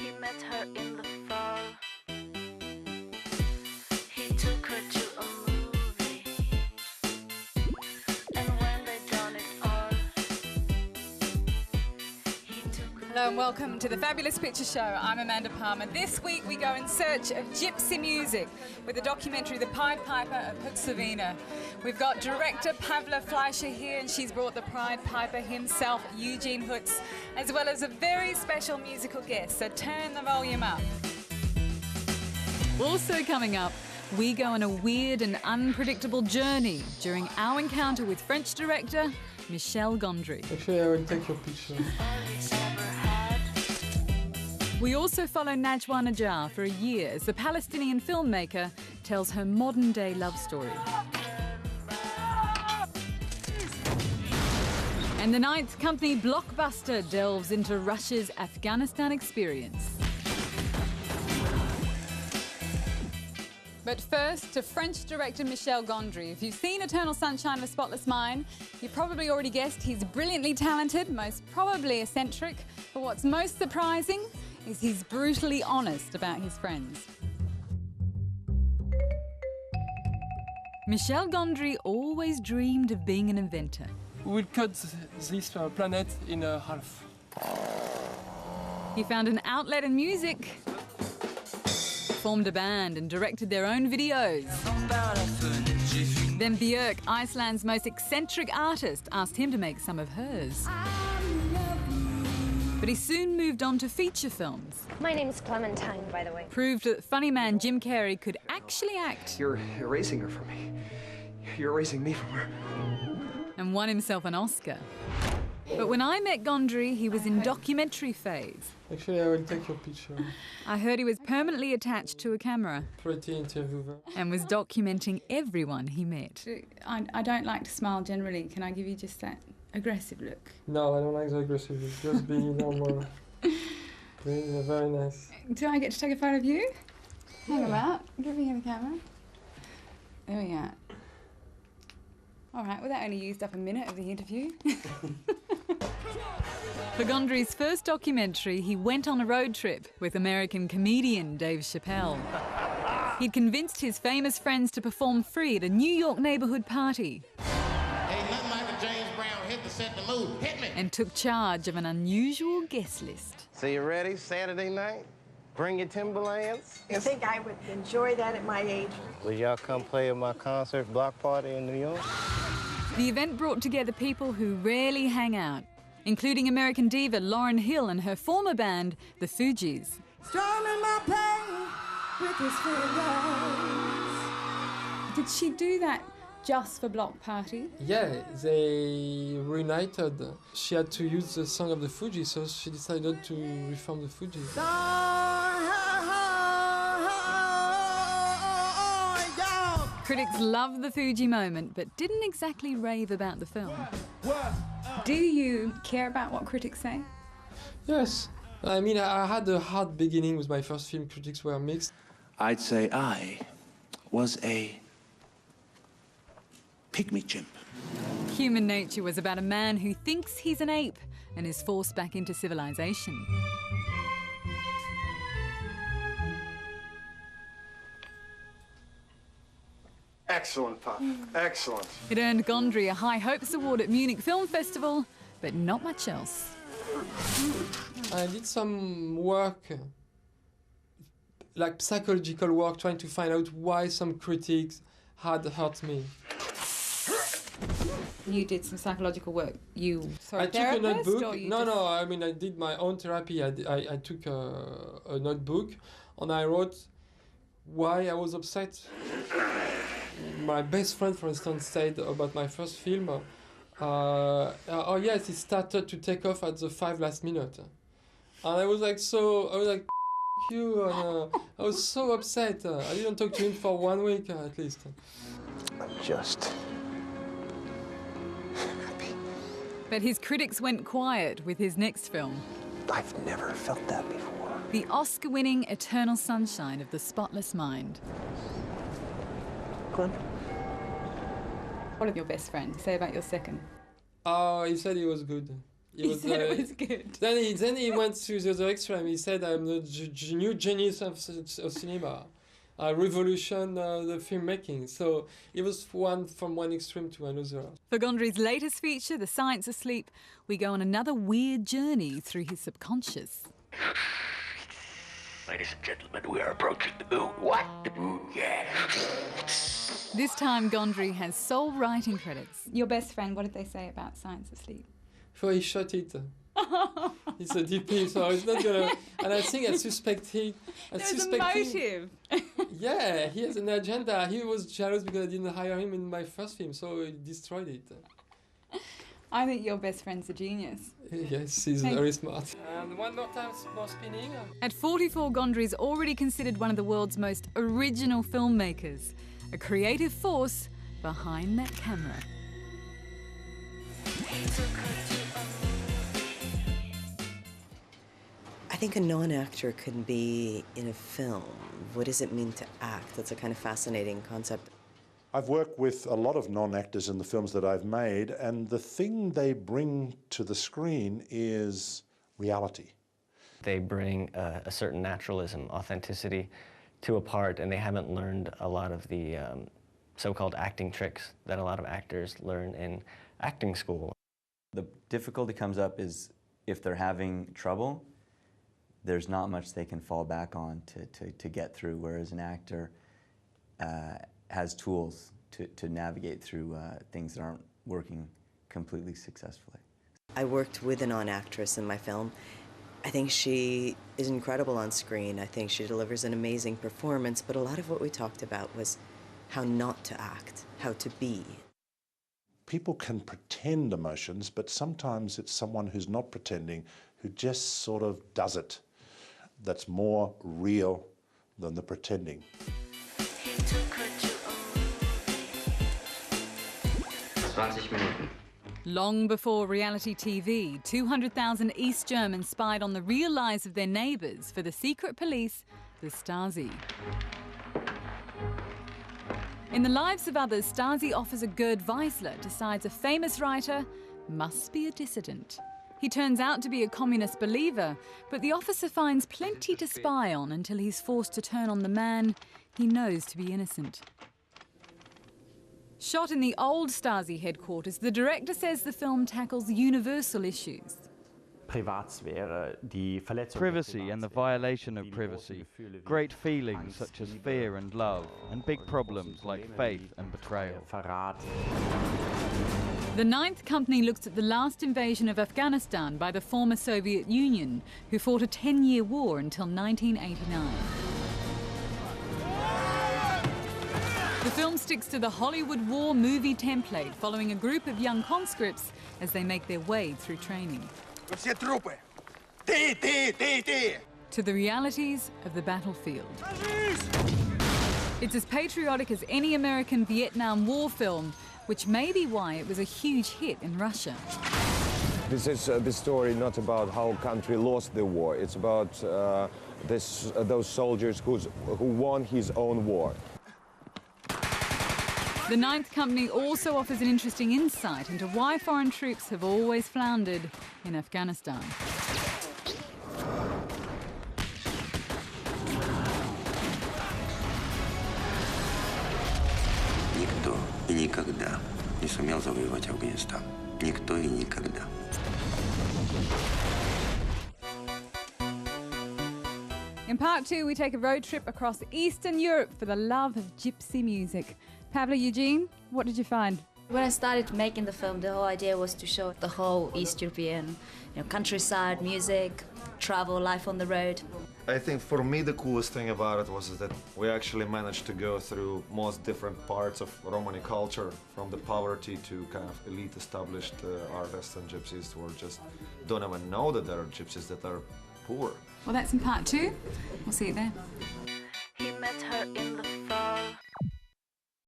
He met her in the fall. He took her to a movie. And when they done it all, he took her. Hello and welcome to the Fabulous Picture Show. I'm Amanda Palmer. This week we go in search of gypsy music with the documentary The Pied Piper of Hützovina. We've got director Pavla Fleischer here, and she's brought the Pied Piper himself, Eugene Hutz, as well as a very special musical guest, so turn the volume up. Also coming up, we go on a weird and unpredictable journey during our encounter with French director Michel Gondry. Actually, I will take your picture. We also follow Najwa Najjar for a year as the Palestinian filmmaker tells her modern-day love story. And the Ninth Company blockbuster delves into Russia's Afghanistan experience. But first, to French director Michel Gondry. If you've seen Eternal Sunshine of the Spotless Mind, you probably already guessed he's brilliantly talented, most probably eccentric, but what's most surprising is he's brutally honest about his friends. Michel Gondry always dreamed of being an inventor. We will cut this planet in half. He found an outlet in music, formed a band and directed their own videos. Then Björk, Iceland's most eccentric artist, asked him to make some of hers. But he soon moved on to feature films. My name's Clementine, by the way. Proved that funny man Jim Carrey could actually act. You're erasing her from me. You're erasing me from her. And won himself an Oscar. But when I met Gondry, he was in documentary phase. Actually, I will take your picture. I heard he was permanently attached to a camera Pretty interviewer. and was documenting everyone he met. I don't like to smile generally. Can I give you just that aggressive look? No, I don't like the aggressive. Just be normal. Very nice. Do I get to take a photo of you? Hang about. Give me the camera. There we are. All right, well, that only used up a minute of the interview. For Gondry's first documentary, he went on a road trip with American comedian Dave Chappelle. He'd convinced his famous friends to perform free at a New York neighborhood party. Ain't nothing like a James Brown hit to set the mood. Hit me! And took charge of an unusual guest list. So you ready? Saturday night? Bring your Timberlands? I think I would enjoy that at my age. Will y'all come play at my concert block party in New York? The event brought together people who rarely hang out, including American diva Lauryn Hill and her former band, the Fugees. Strumming my pain with his fingers. Did she do that just for Block Party? Yeah, they reunited. She had to use the song of the Fugees, so she decided to reform the Fugees. Critics loved the Fuji moment, but didn't exactly rave about the film. Do you care about what critics say? Yes. I mean, I had a hard beginning with my first film. Critics were mixed. I'd say I was a pygmy chimp. Human Nature was about a man who thinks he's an ape and is forced back into civilization. Excellent, Pop. Excellent. It earned Gondry a High Hopes Award at Munich Film Festival, but not much else. I did some work, like psychological work, trying to find out why some critics had hurt me. You did some psychological work. You saw a I took a therapist, notebook. or you No, just... no, I mean, I did my own therapy. I took a notebook and I wrote why I was upset. My best friend, for instance, said about my first film, oh yes, it started to take off at the 5 last minute. And I was like, you, and I was so upset. I didn't talk to him for 1 week at least. I'm just happy. But his critics went quiet with his next film. I've never felt that before. The Oscar-winning Eternal Sunshine of the Spotless Mind. Glenn? What did your best friend say about your second? He said he was good. He said it was good. Then he went to the other extreme. He said, "I'm the new genius of cinema. I revolution the filmmaking." So it was from one extreme to another. For Gondry's latest feature, The Science of Sleep, we go on another weird journey through his subconscious. Ladies and gentlemen, we are approaching the moon. What? The moon, yeah. This time, Gondry has sole writing credits. Your best friend, what did they say about Science of Sleep? So he shot it. It's a DP, so it's not gonna. And I think I suspect There's a motive. Yeah, he has an agenda. He was jealous because I didn't hire him in my first film, so he destroyed it. I think your best friend's a genius. Yes, he's very smart. And one more time, more spinning. At 44, Gondry's already considered one of the world's most original filmmakers, a creative force behind that camera. I think a non-actor can be in a film. What does it mean to act? That's a kind of fascinating concept. I've worked with a lot of non-actors in the films that I've made, and the thing they bring to the screen is reality. They bring a certain naturalism, authenticity to a part, and they haven't learned a lot of the so-called acting tricks that a lot of actors learn in acting school. The difficulty comes up is if they're having trouble, there's not much they can fall back on to get through, whereas an actor has tools to navigate through things that aren't working completely successfully. I worked with a non-actress in my film. I think she is incredible on screen. I think she delivers an amazing performance, but a lot of what we talked about was how not to act, how to be. People can pretend emotions, but sometimes it's someone who's not pretending, who just sort of does it, that's more real than the pretending. Long before reality TV, 200,000 East Germans spied on the real lives of their neighbours for the secret police, the Stasi. In the lives of others, Stasi officer Gerd Weisler decides a famous writer must be a dissident. He turns out to be a communist believer, but the officer finds plenty to spy on until he's forced to turn on the man he knows to be innocent. Shot in the old Stasi headquarters, the director says the film tackles universal issues. Privacy and the violation of privacy, great feelings such as fear and love, and big problems like faith and betrayal. The Ninth Company looks at the last invasion of Afghanistan by the former Soviet Union, who fought a 10-year war until 1989. The film sticks to the Hollywood war movie template, following a group of young conscripts as they make their way through training. To the realities of the battlefield. It's as patriotic as any American Vietnam War film, which may be why it was a huge hit in Russia. This is the story not about how a country lost the war. It's about those soldiers who won his own war. The Ninth Company also offers an interesting insight into why foreign troops have always floundered in Afghanistan. Никто и никогда не сумел завоевать Афганистан. Никто и никогда. In part two, we take a road trip across Eastern Europe for the love of gypsy music. Pavla, Eugene, what did you find? When I started making the film, the whole idea was to show the whole East European, countryside, music, travel, life on the road. I think for me the coolest thing about it was that we actually managed to go through most different parts of Romani culture, from the poverty to kind of elite established artists and gypsies who just don't even know that there are gypsies that are poor. Well, that's in part two. We'll see you there. He met her in the